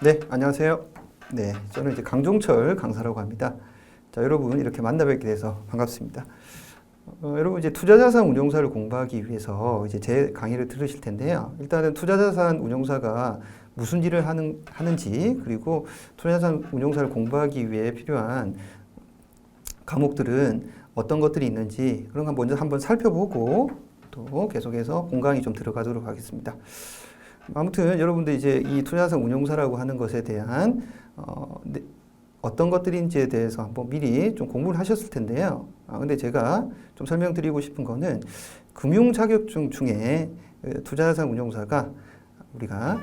네, 안녕하세요. 네, 저는 이제 강종철 강사라고 합니다. 자, 여러분 이렇게 만나 뵙게 돼서 반갑습니다. 여러분 이제 투자자산 운용사를 공부하기 위해서 이제 제 강의를 들으실 텐데요. 일단은 투자자산 운용사가 무슨 일을 하는지, 그리고 투자자산 운용사를 공부하기 위해 필요한 과목들은 어떤 것들이 있는지 그런 거 먼저 한번 살펴보고 또 계속해서 공강이 좀 들어가도록 하겠습니다. 아무튼 여러분들 이제 이 투자자산 운용사라고 하는 것에 대한 어떤 것들인지에 대해서 한번 미리 좀 공부를 하셨을 텐데요. 근데 제가 좀 설명드리고 싶은 거는 금융 자격증 중에 투자자산 운용사가 우리가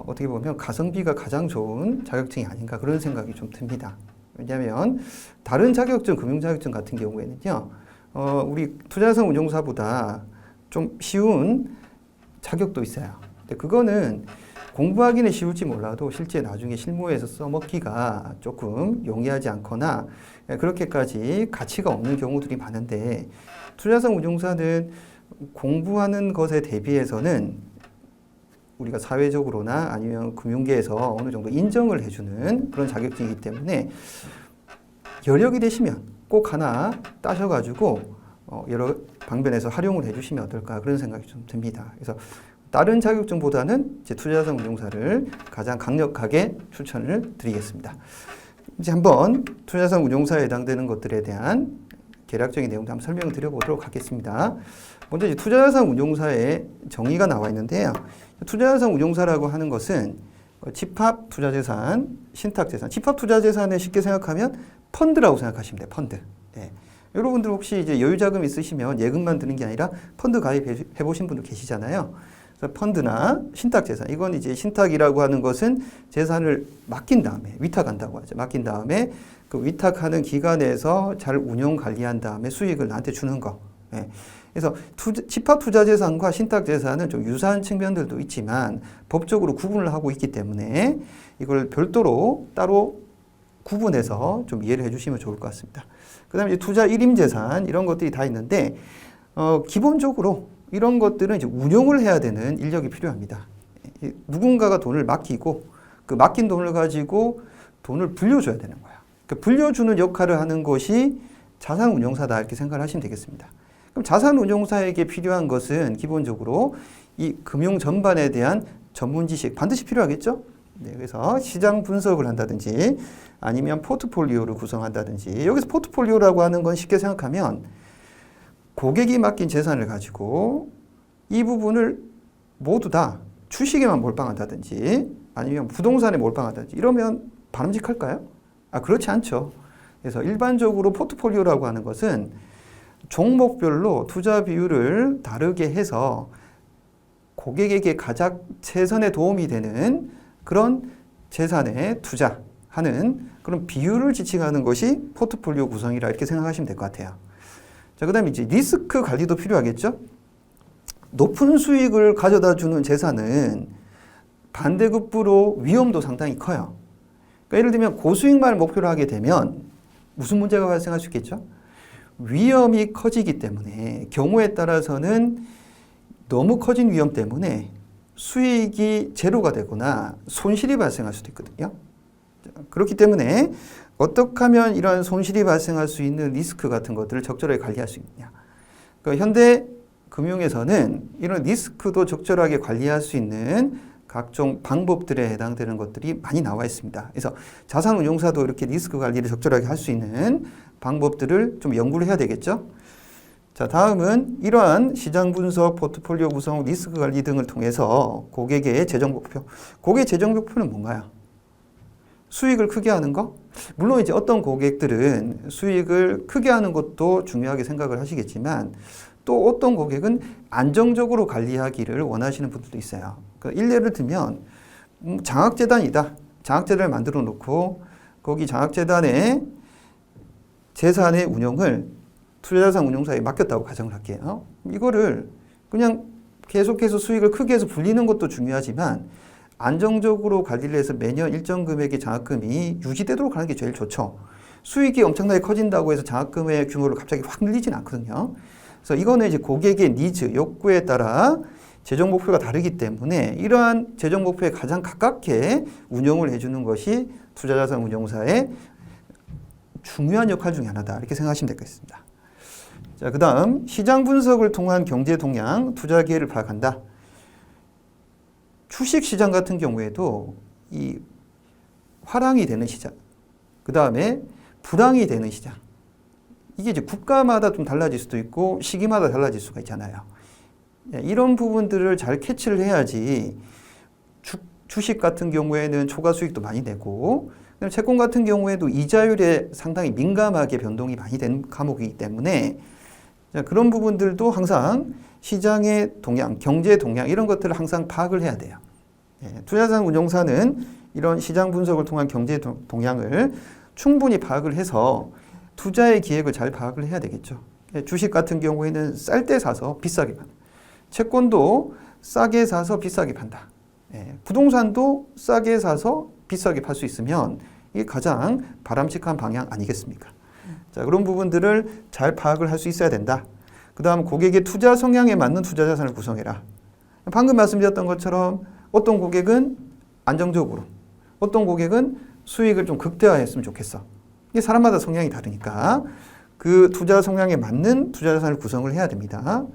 어떻게 보면 가성비가 가장 좋은 자격증이 아닌가 그런 생각이 좀 듭니다. 왜냐하면 다른 자격증, 금융 자격증 같은 경우에는요, 우리 투자자산 운용사보다 좀 쉬운 자격도 있어요. 근데 그거는 공부하기는 쉬울지 몰라도 실제 나중에 실무에서 써먹기가 조금 용이하지 않거나 그렇게까지 가치가 없는 경우들이 많은데, 투자자산 운용사는 공부하는 것에 대비해서는 우리가 사회적으로나 아니면 금융계에서 어느 정도 인정을 해주는 그런 자격증이기 때문에 여력이 되시면 꼭 하나 따셔가지고 여러 방면에서 활용을 해주시면 어떨까 그런 생각이 좀 듭니다. 그래서 다른 자격증보다는 이제 투자자산 운용사를 가장 강력하게 추천을 드리겠습니다. 이제 한번 투자자산 운용사에 해당되는 것들에 대한 개략적인 내용도 한번 설명을 드려보도록 하겠습니다. 먼저 이제 투자자산 운용사의 정의가 나와 있는데요. 투자자산 운용사라고 하는 것은 집합 투자재산, 신탁재산, 집합 투자재산을 쉽게 생각하면 펀드라고 생각하시면 돼요. 펀드. 네. 여러분들 혹시 이제 여유자금 있으시면 예금만 드는 게 아니라 펀드 가입해 보신 분들 계시잖아요. 그래서 펀드나 신탁재산, 이건 이제 신탁이라고 하는 것은 재산을 맡긴 다음에 위탁한다고 하죠. 맡긴 다음에 그 위탁하는 기관에서 잘 운용 관리한 다음에 수익을 나한테 주는 거. 예. 그래서 집합 투자재산과 신탁재산은 좀 유사한 측면들도 있지만 법적으로 구분을 하고 있기 때문에 이걸 별도로 따로 구분해서 좀 이해를 해주시면 좋을 것 같습니다. 그 다음에 이제 투자 일임재산 이런 것들이 다 있는데 기본적으로 이런 것들은 이제 운용을 해야 되는 인력이 필요합니다. 누군가가 돈을 맡기고 그 맡긴 돈을 가지고 돈을 불려줘야 되는 거야. 그 불려주는 역할을 하는 것이 자산운용사다 이렇게 생각을 하시면 되겠습니다. 그럼 자산운용사에게 필요한 것은 기본적으로 이 금융 전반에 대한 전문 지식 반드시 필요하겠죠? 네, 그래서 시장 분석을 한다든지 아니면 포트폴리오를 구성한다든지, 여기서 포트폴리오라고 하는 건 쉽게 생각하면 고객이 맡긴 재산을 가지고 이 부분을 모두 다 주식에만 몰빵한다든지 아니면 부동산에 몰빵한다든지 이러면 바람직할까요? 그렇지 않죠. 그래서 일반적으로 포트폴리오라고 하는 것은 종목별로 투자 비율을 다르게 해서 고객에게 가장 최선의 도움이 되는 그런 재산에 투자하는 그런 비율을 지칭하는 것이 포트폴리오 구성이라 이렇게 생각하시면 될 것 같아요. 자, 그 다음에 이제 리스크 관리도 필요하겠죠? 높은 수익을 가져다 주는 재산은 반대급부로 위험도 상당히 커요. 그러니까 예를 들면 고수익만을 목표로 하게 되면 무슨 문제가 발생할 수 있겠죠? 위험이 커지기 때문에 경우에 따라서는 너무 커진 위험 때문에 수익이 제로가 되거나 손실이 발생할 수도 있거든요. 그렇기 때문에 어떻게 하면 이러한 손실이 발생할 수 있는 리스크 같은 것들을 적절하게 관리할 수 있느냐. 그러니까 현대 금융에서는 이런 리스크도 적절하게 관리할 수 있는 각종 방법들에 해당되는 것들이 많이 나와 있습니다. 그래서 자산운용사도 이렇게 리스크 관리를 적절하게 할 수 있는 방법들을 좀 연구를 해야 되겠죠. 자, 다음은 이러한 시장 분석, 포트폴리오 구성, 리스크 관리 등을 통해서 고객의 재정 목표. 고객의 재정 목표는 뭔가요? 수익을 크게 하는 거? 물론 이제 어떤 고객들은 수익을 크게 하는 것도 중요하게 생각을 하시겠지만 또 어떤 고객은 안정적으로 관리하기를 원하시는 분들도 있어요. 그러니까 일례를 들면 장학재단이다. 장학재단을 만들어 놓고 거기 장학재단의 재산의 운용을 투자자산 운용사에 맡겼다고 가정을 할게요. 이거를 그냥 계속해서 수익을 크게 해서 불리는 것도 중요하지만 안정적으로 관리를 해서 매년 일정 금액의 장학금이 유지되도록 하는 게 제일 좋죠. 수익이 엄청나게 커진다고 해서 장학금의 규모를 갑자기 확 늘리진 않거든요. 그래서 이거는 이제 고객의 니즈, 욕구에 따라 재정 목표가 다르기 때문에 이러한 재정 목표에 가장 가깝게 운영을 해주는 것이 투자자산 운용사의 중요한 역할 중에 하나다. 이렇게 생각하시면 되겠습니다. 자, 그 다음 시장 분석을 통한 경제 동향, 투자 기회를 파악한다. 주식 시장 같은 경우에도 이 화랑이 되는 시장, 그 다음에 불황이 되는 시장. 이게 이제 국가마다 좀 달라질 수도 있고 시기마다 달라질 수가 있잖아요. 이런 부분들을 잘 캐치를 해야지 주식 같은 경우에는 초과 수익도 많이 내고 채권 같은 경우에도 이자율에 상당히 민감하게 변동이 많이 되는 과목이기 때문에 그런 부분들도 항상 시장의 동향, 경제 동향 이런 것들을 항상 파악을 해야 돼요. 투자자산 운용사는 이런 시장 분석을 통한 경제 동향을 충분히 파악을 해서 투자의 기획을 잘 파악을 해야 되겠죠. 주식 같은 경우에는 쌀 때 사서 비싸게 판다. 채권도 싸게 사서 비싸게 판다. 부동산도 싸게 사서 비싸게 팔 수 있으면 이게 가장 바람직한 방향 아니겠습니까? 자, 그런 부분들을 잘 파악을 할 수 있어야 된다. 그 다음 고객의 투자 성향에 맞는 투자 자산을 구성해라. 방금 말씀드렸던 것처럼 어떤 고객은 안정적으로, 어떤 고객은 수익을 좀 극대화했으면 좋겠어. 이게 사람마다 성향이 다르니까 그 투자 성향에 맞는 투자 자산을 구성을 해야 됩니다.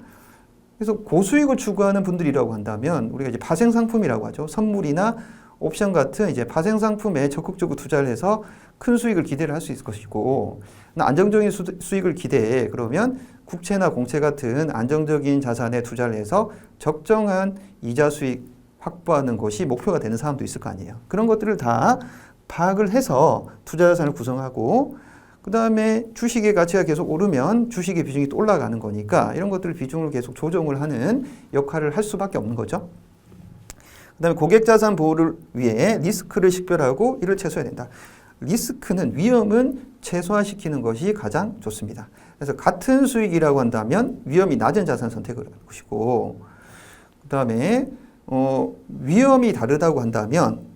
그래서 고수익을 추구하는 분들이라고 한다면 우리가 이제 파생 상품이라고 하죠. 선물이나 옵션 같은 이제 파생 상품에 적극적으로 투자를 해서 큰 수익을 기대를 할 수 있을 것이고, 안정적인 수익을 기대해. 그러면 국채나 공채 같은 안정적인 자산에 투자를 해서 적정한 이자 수익 확보하는 것이 목표가 되는 사람도 있을 거 아니에요. 그런 것들을 다 파악을 해서 투자 자산을 구성하고, 그 다음에 주식의 가치가 계속 오르면 주식의 비중이 또 올라가는 거니까 이런 것들을 비중을 계속 조정을 하는 역할을 할 수밖에 없는 거죠. 그 다음에 고객 자산 보호를 위해 리스크를 식별하고 이를 최소화해야 된다. 리스크는, 위험은 최소화시키는 것이 가장 좋습니다. 그래서 같은 수익이라고 한다면 위험이 낮은 자산 선택을 하는 것이고, 그 다음에 위험이 다르다고 한다면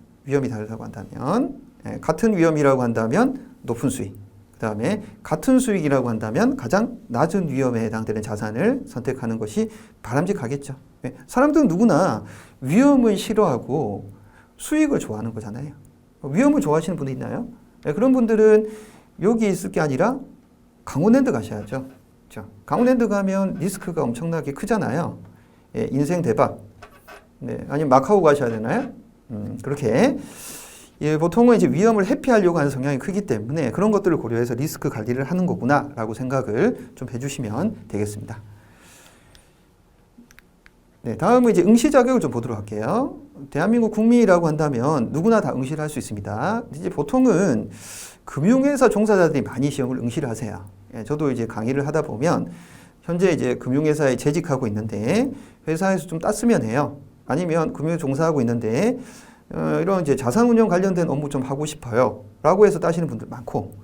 같은 위험이라고 한다면 높은 수익, 그 다음에 같은 수익이라고 한다면 가장 낮은 위험에 해당되는 자산을 선택하는 것이 바람직하겠죠. 사람들은 누구나 위험을 싫어하고 수익을 좋아하는 거잖아요. 위험을 좋아하시는 분도 있나요? 그런 분들은 여기 있을 게 아니라 강원랜드 가셔야죠. 그렇죠? 강원랜드 가면 리스크가 엄청나게 크잖아요. 인생 대박. 아니면 마카오 가셔야 되나요? 그렇게 보통은 이제 위험을 회피하려고 하는 성향이 크기 때문에 그런 것들을 고려해서 리스크 관리를 하는 거구나라고 생각을 좀 해주시면 되겠습니다. 네, 다음은 이제 응시 자격을 좀 보도록 할게요. 대한민국 국민이라고 한다면 누구나 다 응시를 할 수 있습니다. 이제 보통은 금융회사 종사자들이 많이 시험을 응시를 하세요. 저도 이제 강의를 하다 보면 현재 이제 금융회사에 재직하고 있는데 회사에서 좀 땄으면 해요. 아니면 금융 종사하고 있는데 이런 이제 자산운용 관련된 업무 좀 하고 싶어요. 라고 해서 따시는 분들 많고,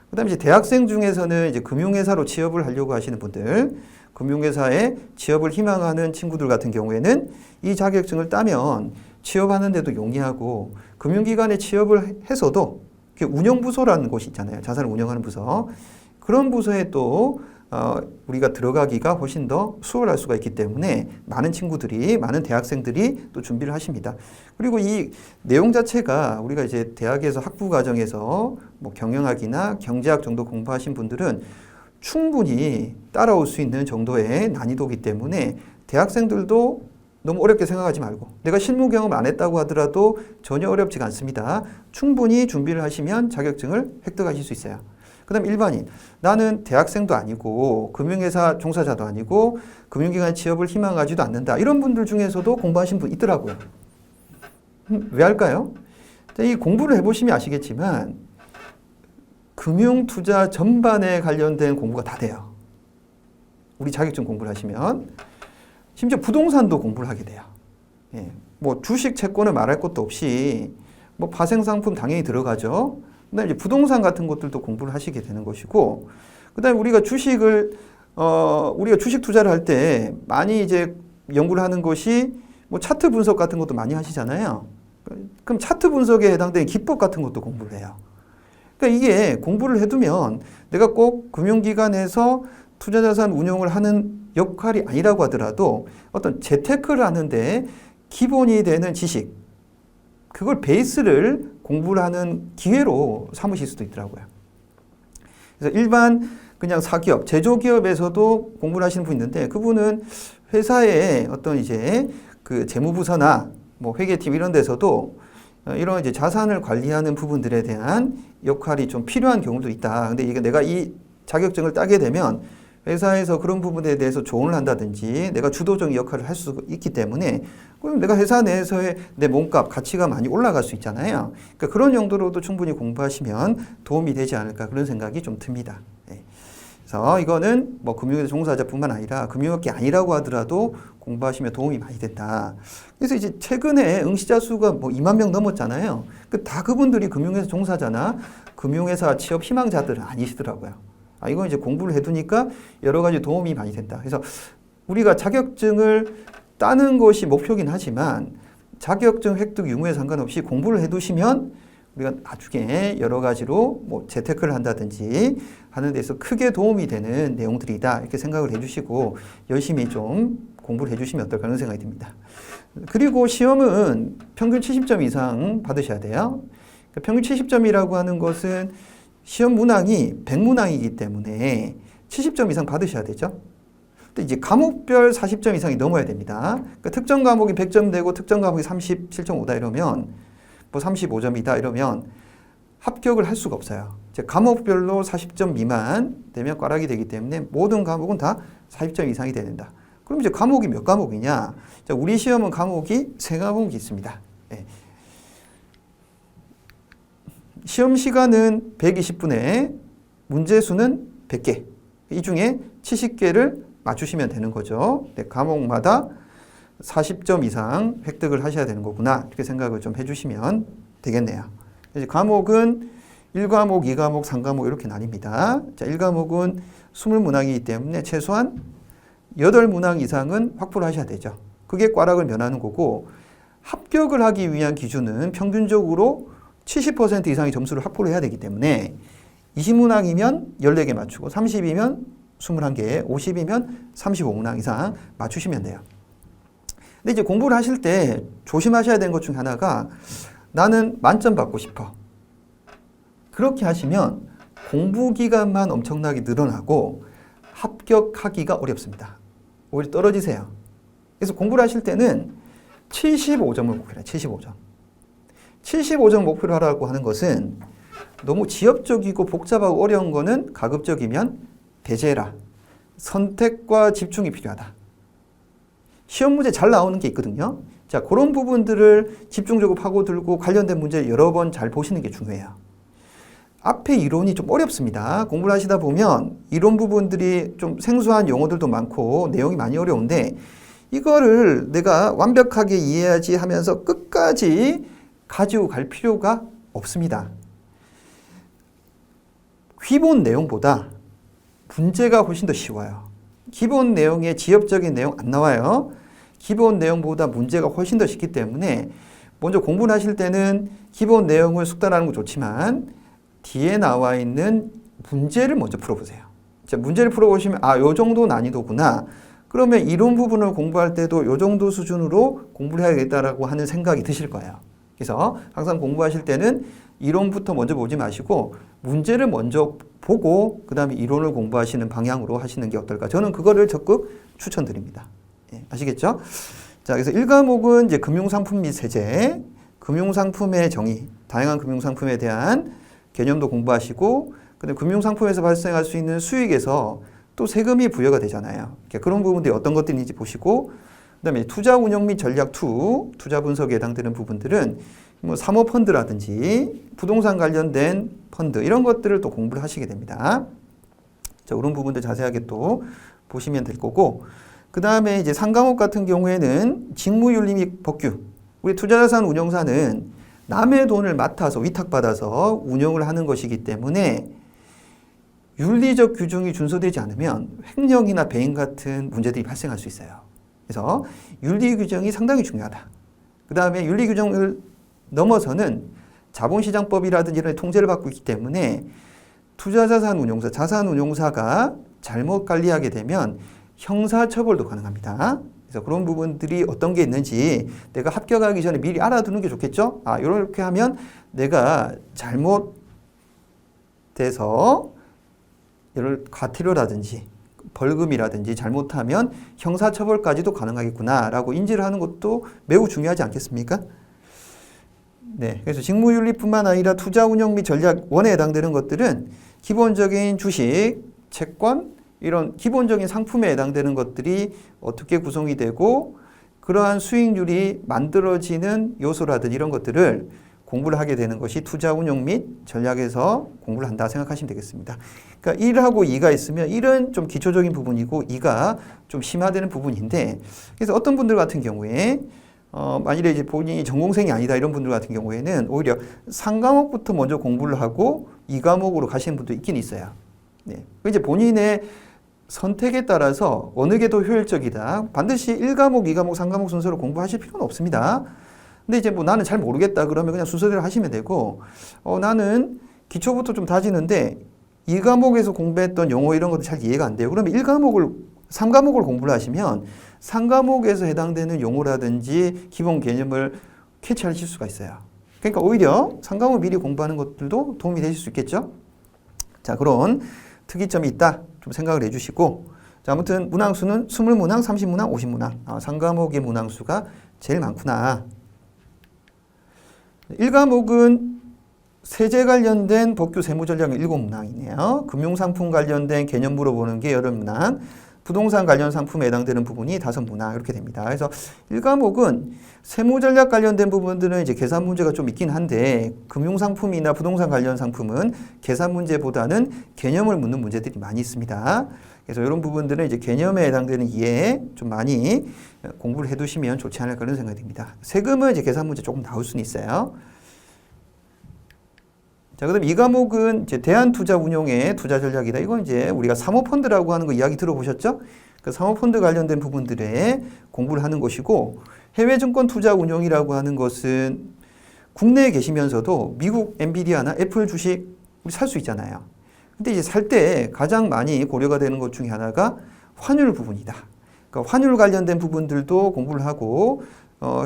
그 다음에 이제 대학생 중에서는 이제 금융회사로 취업을 하려고 하시는 분들, 금융회사에 취업을 희망하는 친구들 같은 경우에는 이 자격증을 따면 취업하는데도 용이하고, 금융기관에 취업을 해서도 운영부서라는 곳이 있잖아요. 자산을 운영하는 부서. 그런 부서에 또 우리가 들어가기가 훨씬 더 수월할 수가 있기 때문에 많은 친구들이, 많은 대학생들이 또 준비를 하십니다. 그리고 이 내용 자체가 우리가 이제 대학에서 학부 과정에서 뭐 경영학이나 경제학 정도 공부하신 분들은 충분히 따라올 수 있는 정도의 난이도이기 때문에 대학생들도 너무 어렵게 생각하지 말고, 내가 실무 경험 안 했다고 하더라도 전혀 어렵지가 않습니다. 충분히 준비를 하시면 자격증을 획득하실 수 있어요. 그 다음 일반인, 나는 대학생도 아니고 금융회사 종사자도 아니고 금융기관 취업을 희망하지도 않는다. 이런 분들 중에서도 공부하신 분 있더라고요. 왜 할까요? 이 공부를 해보시면 아시겠지만 금융투자 전반에 관련된 공부가 다 돼요. 우리 자격증 공부를 하시면. 심지어 부동산도 공부를 하게 돼요. 뭐 주식, 채권을 말할 것도 없이 뭐 파생상품 당연히 들어가죠. 그다음에 이제 부동산 같은 것들도 공부를 하시게 되는 것이고, 그다음에 우리가 주식 투자를 할 때 많이 이제 연구를 하는 것이 뭐 차트 분석 같은 것도 많이 하시잖아요. 그럼 차트 분석에 해당되는 기법 같은 것도 공부를 해요. 그러니까 이게 공부를 해두면 내가 꼭 금융기관에서 투자자산 운용을 하는 역할이 아니라고 하더라도 어떤 재테크를 하는데 기본이 되는 지식, 그걸 베이스를 공부를 하는 기회로 삼으실 수도 있더라고요. 그래서 일반 그냥 사기업, 제조기업에서도 공부를 하시는 분이 있는데 그분은 회사의 어떤 이제 그 재무부서나 뭐 회계팀 이런 데서도 이런 이제 자산을 관리하는 부분들에 대한 역할이 좀 필요한 경우도 있다. 근데 이게 내가 이 자격증을 따게 되면 회사에서 그런 부분에 대해서 조언을 한다든지 내가 주도적인 역할을 할 수 있기 때문에 그럼 내가 회사 내에서의 내 몸값, 가치가 많이 올라갈 수 있잖아요. 그러니까 그런 용도로도 충분히 공부하시면 도움이 되지 않을까 그런 생각이 좀 듭니다. 네. 그래서 이거는 뭐 금융회사 종사자뿐만 아니라 금융업계 아니라고 하더라도 공부하시면 도움이 많이 된다. 그래서 이제 최근에 응시자 수가 뭐 2만 명 넘었잖아요. 다 그분들이 금융회사 종사자나 금융회사 취업 희망자들은 아니시더라고요. 이건 이제 공부를 해두니까 여러 가지 도움이 많이 된다. 그래서 우리가 자격증을 따는 것이 목표긴 하지만 자격증 획득 유무에 상관없이 공부를 해두시면 우리가 나중에 여러 가지로 뭐 재테크를 한다든지 하는 데서 크게 도움이 되는 내용들이다. 이렇게 생각을 해주시고 열심히 좀 공부를 해주시면 어떨까 하는 생각이 듭니다. 그리고 시험은 평균 70점 이상 받으셔야 돼요. 평균 70점이라고 하는 것은 시험 문항이 100문항이기 때문에 70점 이상 받으셔야 되죠. 근데 이제 과목별 40점 이상이 넘어야 됩니다. 그러니까 특정 과목이 100점 되고 특정 과목이 37.5다 이러면 뭐 35점이다 이러면 합격을 할 수가 없어요. 이제 과목별로 40점 미만 되면 꽈락이 되기 때문에 모든 과목은 다 40점 이상이 된다. 그럼 이제 과목이 몇 과목이냐? 자, 우리 시험은 과목이 3과목이 있습니다. 네. 시험 시간은 120분에 문제 수는 100개. 이 중에 70개를 맞추시면 되는 거죠. 네, 과목마다 40점 이상 획득을 하셔야 되는 거구나. 이렇게 생각을 좀 해주시면 되겠네요. 이제 과목은 1과목, 2과목, 3과목 이렇게 나뉩니다. 자, 1과목은 20문항이기 때문에 최소한 8문항 이상은 확보를 하셔야 되죠. 그게 꽈락을 면하는 거고 합격을 하기 위한 기준은 평균적으로 70% 이상의 점수를 확보를 해야 되기 때문에 20문항이면 14개 맞추고 30이면 21개, 50이면 35문항 이상 맞추시면 돼요. 근데 이제 공부를 하실 때 조심하셔야 되는 것 중에 하나가 나는 만점 받고 싶어. 그렇게 하시면 공부 기간만 엄청나게 늘어나고 합격하기가 어렵습니다. 오히려 떨어지세요. 그래서 공부를 하실 때는 75점을 목표로 해요. 75점. 75점 목표로 하라고 하는 것은 너무 지엽적이고 복잡하고 어려운 거는 가급적이면 배제해라. 선택과 집중이 필요하다. 시험 문제 잘 나오는 게 있거든요. 자, 그런 부분들을 집중적으로 파고들고 관련된 문제 여러 번 잘 보시는 게 중요해요. 앞에 이론이 좀 어렵습니다. 공부를 하시다 보면 이론 부분들이 좀 생소한 용어들도 많고 내용이 많이 어려운데 이거를 내가 완벽하게 이해하지 하면서 끝까지 가지고 갈 필요가 없습니다. 기본 내용보다 문제가 훨씬 더 쉬워요. 기본 내용에 지엽적인 내용 안 나와요. 기본 내용보다 문제가 훨씬 더 쉽기 때문에 먼저 공부를 하실 때는 기본 내용을 숙달하는 거 좋지만 뒤에 나와 있는 문제를 먼저 풀어보세요. 자, 문제를 풀어보시면 요 정도 난이도구나. 그러면 이론 부분을 공부할 때도 요 정도 수준으로 공부를 해야겠다라고 하는 생각이 드실 거예요. 그래서 항상 공부하실 때는 이론부터 먼저 보지 마시고 문제를 먼저 보고 그 다음에 이론을 공부하시는 방향으로 하시는 게 어떨까. 저는 그거를 적극 추천드립니다. 예, 아시겠죠? 자, 그래서 1과목은 이제 금융상품 및 세제, 금융상품의 정의, 다양한 금융상품에 대한 개념도 공부하시고 근데 금융상품에서 발생할 수 있는 수익에서 또 세금이 부여가 되잖아요. 그런 부분들이 어떤 것들인지 보시고 그 다음에 투자 운영 및 전략 2, 투자 분석에 해당되는 부분들은 뭐 사모펀드라든지 부동산 관련된 펀드 이런 것들을 또 공부를 하시게 됩니다. 자, 그런 부분들 자세하게 또 보시면 될 거고 그 다음에 이제 3과목 같은 경우에는 직무윤리 및 법규. 우리 투자자산 운용사는 남의 돈을 맡아서 위탁받아서 운영을 하는 것이기 때문에 윤리적 규정이 준수되지 않으면 횡령이나 배임 같은 문제들이 발생할 수 있어요. 그래서 윤리 규정이 상당히 중요하다. 그 다음에 윤리 규정을 넘어서는 자본시장법이라든지 이런 통제를 받고 있기 때문에 투자자산 운용사, 자산 운용사가 잘못 관리하게 되면 형사처벌도 가능합니다. 그래서 그런 부분들이 어떤 게 있는지 내가 합격하기 전에 미리 알아두는 게 좋겠죠? 아, 이렇게 하면 내가 잘못돼서 이런 과태료라든지 벌금이라든지 잘못하면 형사처벌까지도 가능하겠구나라고 인지를 하는 것도 매우 중요하지 않겠습니까? 네, 그래서 직무윤리뿐만 아니라 투자 운영 및 전략 1에 해당되는 것들은 기본적인 주식, 채권, 이런 기본적인 상품에 해당되는 것들이 어떻게 구성이 되고 그러한 수익률이 만들어지는 요소라든지 이런 것들을 공부를 하게 되는 것이 투자 운용 및 전략에서 공부를 한다 생각하시면 되겠습니다. 그러니까 1하고 2가 있으면 1은 좀 기초적인 부분이고 2가 좀 심화되는 부분인데 그래서 어떤 분들 같은 경우에 만일에 이제 본인이 전공생이 아니다 이런 분들 같은 경우에는 오히려 3과목부터 먼저 공부를 하고 2과목으로 가시는 분도 있긴 있어요. 네. 이제 본인의 선택에 따라서 어느 게 더 효율적이다. 반드시 1과목, 2과목, 3과목 순서로 공부하실 필요는 없습니다. 근데 이제 뭐 나는 잘 모르겠다 그러면 그냥 순서대로 하시면 되고 나는 기초부터 좀 다지는데 2과목에서 공부했던 용어 이런 것도 잘 이해가 안 돼요. 그러면 3과목을 공부를 하시면 3과목에서 해당되는 용어라든지 기본 개념을 캐치하실 수가 있어요. 그러니까 오히려 3과목 미리 공부하는 것들도 도움이 되실 수 있겠죠? 자, 그런 특이점이 있다. 좀 생각을 해주시고 자, 아무튼 문항수는 20문항, 30문항, 50문항 3과목의 문항수가 제일 많구나. 1과목은 세제 관련된 법규 세무전략 7문항이네요. 금융상품 관련된 개념 물어보는 게 8문항, 부동산 관련 상품에 해당되는 부분이 5문항 이렇게 됩니다. 그래서 1과목은 세무전략 관련된 부분들은 이제 계산 문제가 좀 있긴 한데 금융상품이나 부동산 관련 상품은 계산 문제보다는 개념을 묻는 문제들이 많이 있습니다. 그래서 이런 부분들은 이제 개념에 해당되는 이해에 좀 많이 공부를 해두시면 좋지 않을까 그런 생각이 듭니다. 세금은 이제 계산 문제 조금 나올 수는 있어요. 자, 그다음 2과목은 이제 대안투자운용의 투자 전략이다. 이건 이제 우리가 사모펀드라고 하는 거 이야기 들어보셨죠? 그 사모펀드 관련된 부분들에 공부를 하는 것이고 해외증권 투자 운용이라고 하는 것은 국내에 계시면서도 미국 엔비디아나 애플 주식 우리 살 수 있잖아요. 근데 이제 살 때 가장 많이 고려가 되는 것 중에 하나가 환율 부분이다. 그러니까 환율 관련된 부분들도 공부를 하고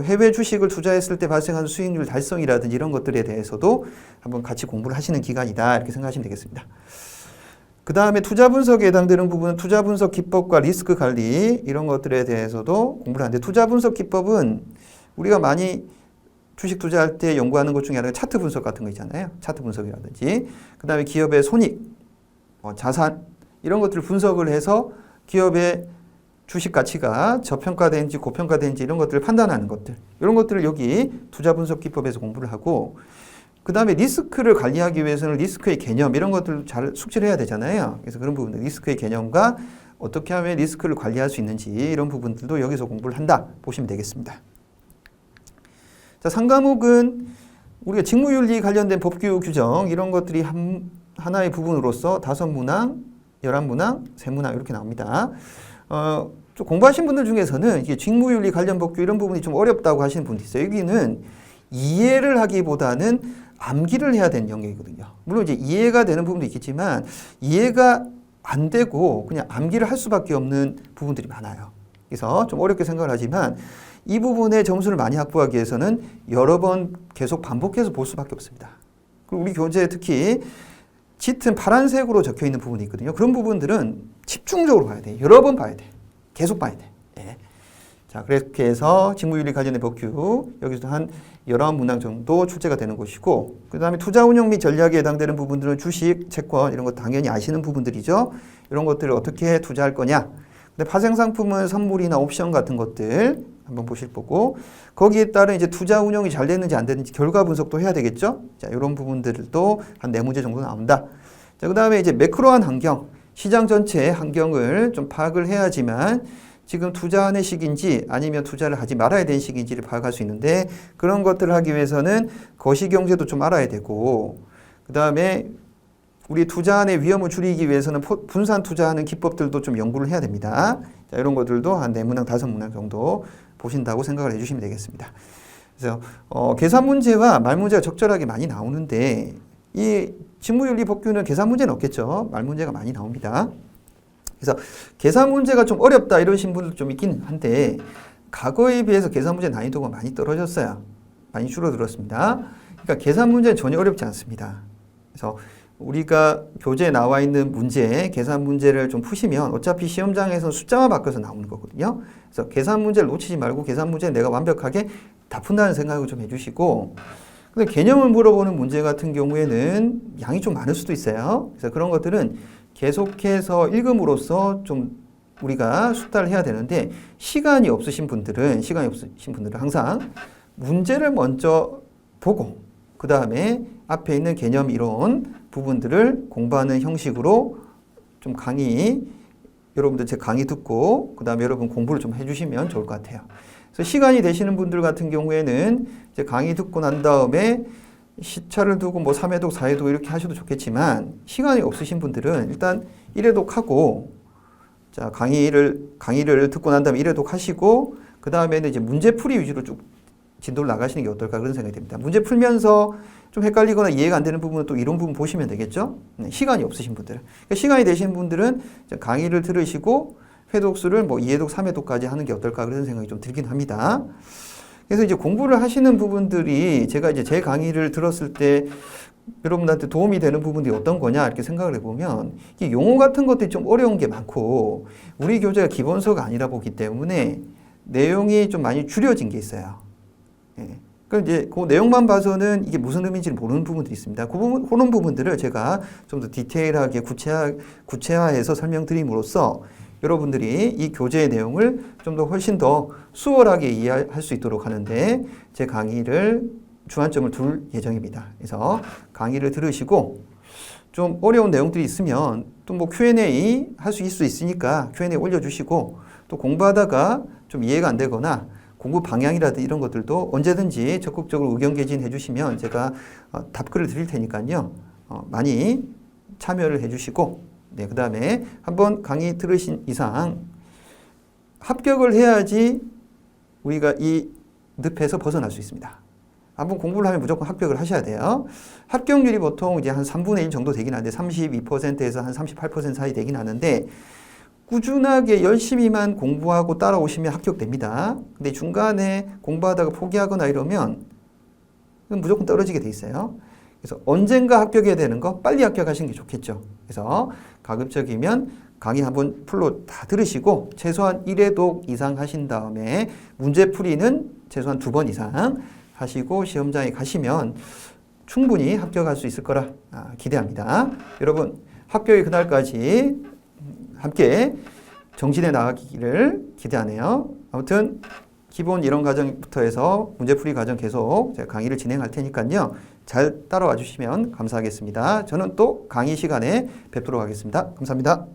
해외 주식을 투자했을 때 발생하는 수익률 달성이라든지 이런 것들에 대해서도 한번 같이 공부를 하시는 기간이다 이렇게 생각하시면 되겠습니다. 그 다음에 투자 분석에 해당되는 부분은 투자 분석 기법과 리스크 관리 이런 것들에 대해서도 공부를 하는데 투자 분석 기법은 우리가 많이 주식 투자할 때 연구하는 것 중에 하나가 차트 분석 같은 거 있잖아요. 차트 분석이라든지 그 다음에 기업의 손익, 자산 이런 것들을 분석을 해서 기업의 주식 가치가 저평가된지 고평가된지 이런 것들을 판단하는 것들 이런 것들을 여기 투자 분석 기법에서 공부를 하고 그 다음에 리스크를 관리하기 위해서는 리스크의 개념 이런 것들을 잘 숙지를 해야 되잖아요. 그래서 그런 부분들 리스크의 개념과 어떻게 하면 리스크를 관리할 수 있는지 이런 부분들도 여기서 공부를 한다 보시면 되겠습니다. 자, 3과목은 우리가 직무윤리 관련된 법규 규정 이런 것들이 하나의 부분으로서 5문항, 11문항, 3문항 이렇게 나옵니다. 좀 공부하신 분들 중에서는 이게 직무윤리 관련 법규 이런 부분이 좀 어렵다고 하시는 분도 있어요. 여기는 이해를 하기보다는 암기를 해야 되는 영역이거든요. 물론 이제 이해가 되는 부분도 있겠지만 이해가 안 되고 그냥 암기를 할 수밖에 없는 부분들이 많아요. 그래서 좀 어렵게 생각을 하지만 이 부분에 점수를 많이 확보하기 위해서는 여러 번 계속 반복해서 볼 수밖에 없습니다. 그리고 우리 교재에 특히 짙은 파란색으로 적혀 있는 부분이 있거든요. 그런 부분들은 집중적으로 봐야 돼. 여러 번 봐야 돼. 계속 봐야 돼. 예. 자, 그렇게 해서 직무윤리 관련된 법규 여기서 한 11문항 정도 출제가 되는 것이고 그 다음에 투자운용 및 전략에 해당되는 부분들은 주식, 채권 이런 거 당연히 아시는 부분들이죠. 이런 것들을 어떻게 투자할 거냐. 근데 파생상품은 선물이나 옵션 같은 것들 한번 보실 거고 거기에 따른 이제 투자 운용이 잘 됐는지 안 됐는지 결과 분석도 해야 되겠죠. 자, 이런 부분들도 한 4문제 정도 나온다. 자, 그 다음에 이제 매크로한 환경, 시장 전체의 환경을 좀 파악을 해야지만 지금 투자하는 시기인지 아니면 투자를 하지 말아야 되는 시기인지를 파악할 수 있는데 그런 것들을 하기 위해서는 거시경제도 좀 알아야 되고 그 다음에 우리 투자안의 위험을 줄이기 위해서는 분산 투자하는 기법들도 좀 연구를 해야 됩니다. 자, 이런 것들도 한 4문항, 5문항 정도 보신다고 생각을 해주시면 되겠습니다. 그래서 계산 문제와 말 문제가 적절하게 많이 나오는데 이 직무윤리 법규는 계산 문제는 없겠죠. 말 문제가 많이 나옵니다. 그래서 계산 문제가 좀 어렵다 이러신 분들 좀 있긴 한데 과거에 비해서 계산 문제 난이도가 많이 떨어졌어요. 많이 줄어들었습니다. 그러니까 계산 문제는 전혀 어렵지 않습니다. 그래서 우리가 교재에 나와 있는 문제, 계산 문제를 좀 푸시면 어차피 시험장에서 숫자만 바꿔서 나오는 거거든요. 그래서 계산 문제를 놓치지 말고 계산 문제는 내가 완벽하게 다 푼다는 생각을 좀 해주시고, 근데 개념을 물어보는 문제 같은 경우에는 양이 좀 많을 수도 있어요. 그래서 그런 것들은 계속해서 읽음으로써 좀 우리가 숙달을 해야 되는데, 시간이 없으신 분들은 항상 문제를 먼저 보고 그 다음에 앞에 있는 개념 이론 부분들을 공부하는 형식으로 좀 여러분들 제 강의 듣고 그 다음에 여러분 공부를 좀 해주시면 좋을 것 같아요. 그래서 시간이 되시는 분들 같은 경우에는 이제 강의 듣고 난 다음에 시차를 두고 뭐 3회독, 4회독 이렇게 하셔도 좋겠지만, 시간이 없으신 분들은 일단 1회독 하고, 자, 강의를 듣고 난 다음에 1회독 하시고, 그 다음에는 이제 문제풀이 위주로 쭉 진도를 나가시는 게 어떨까 그런 생각이 듭니다. 문제 풀면서 좀 헷갈리거나 이해가 안 되는 부분은 또 이론 부분 보시면 되겠죠? 시간이 없으신 분들. 그러니까 시간이 되신 분들은 강의를 들으시고 회독수를 뭐 2회독, 3회독까지 하는 게 어떨까 그런 생각이 좀 들긴 합니다. 그래서 이제 공부를 하시는 부분들이 제가 이제 제 강의를 들었을 때 여러분들한테 도움이 되는 부분들이 어떤 거냐 이렇게 생각을 해보면, 이 용어 같은 것들이 좀 어려운 게 많고 우리 교재가 기본서가 아니라 보기 때문에 내용이 좀 많이 줄여진 게 있어요. 예. 그럼 이제 그 내용만 봐서는 이게 무슨 의미인지를 모르는 부분들이 있습니다. 그런 부분들을 제가 좀 더 디테일하게 구체화해서 설명드림으로써 여러분들이 이 교재의 내용을 좀 더 훨씬 더 수월하게 이해할 수 있도록 하는데 제 강의를 주안점을 둘 예정입니다. 그래서 강의를 들으시고 좀 어려운 내용들이 있으면 또 뭐 Q&A 할 수 있으니까 Q&A 올려주시고, 또 공부하다가 좀 이해가 안 되거나 공부 방향이라든지 이런 것들도 언제든지 적극적으로 의견 개진해 주시면 제가 답글을 드릴 테니까요. 많이 참여를 해 주시고, 네, 그 다음에 한번 강의 들으신 이상 합격을 해야지 우리가 이 늪에서 벗어날 수 있습니다. 한번 공부를 하면 무조건 합격을 하셔야 돼요. 합격률이 보통 이제 한 3분의 1 정도 되긴 하는데 32%에서 한 38% 사이 되긴 하는데, 꾸준하게 열심히만 공부하고 따라오시면 합격됩니다. 근데 중간에 공부하다가 포기하거나 이러면 무조건 떨어지게 돼 있어요. 그래서 언젠가 합격해야 되는 거 빨리 합격하시는 게 좋겠죠. 그래서 가급적이면 강의 한번 풀로 다 들으시고 최소한 1회독 이상 하신 다음에 문제풀이는 최소한 2번 이상 하시고 시험장에 가시면 충분히 합격할 수 있을 거라 기대합니다. 여러분, 합격의 그날까지 함께 정진해 나가기를 기대하네요. 아무튼 기본 이론 과정부터 해서 문제풀이 과정 계속 제가 강의를 진행할 테니까요. 잘 따라와 주시면 감사하겠습니다. 저는 또 강의 시간에 뵙도록 하겠습니다. 감사합니다.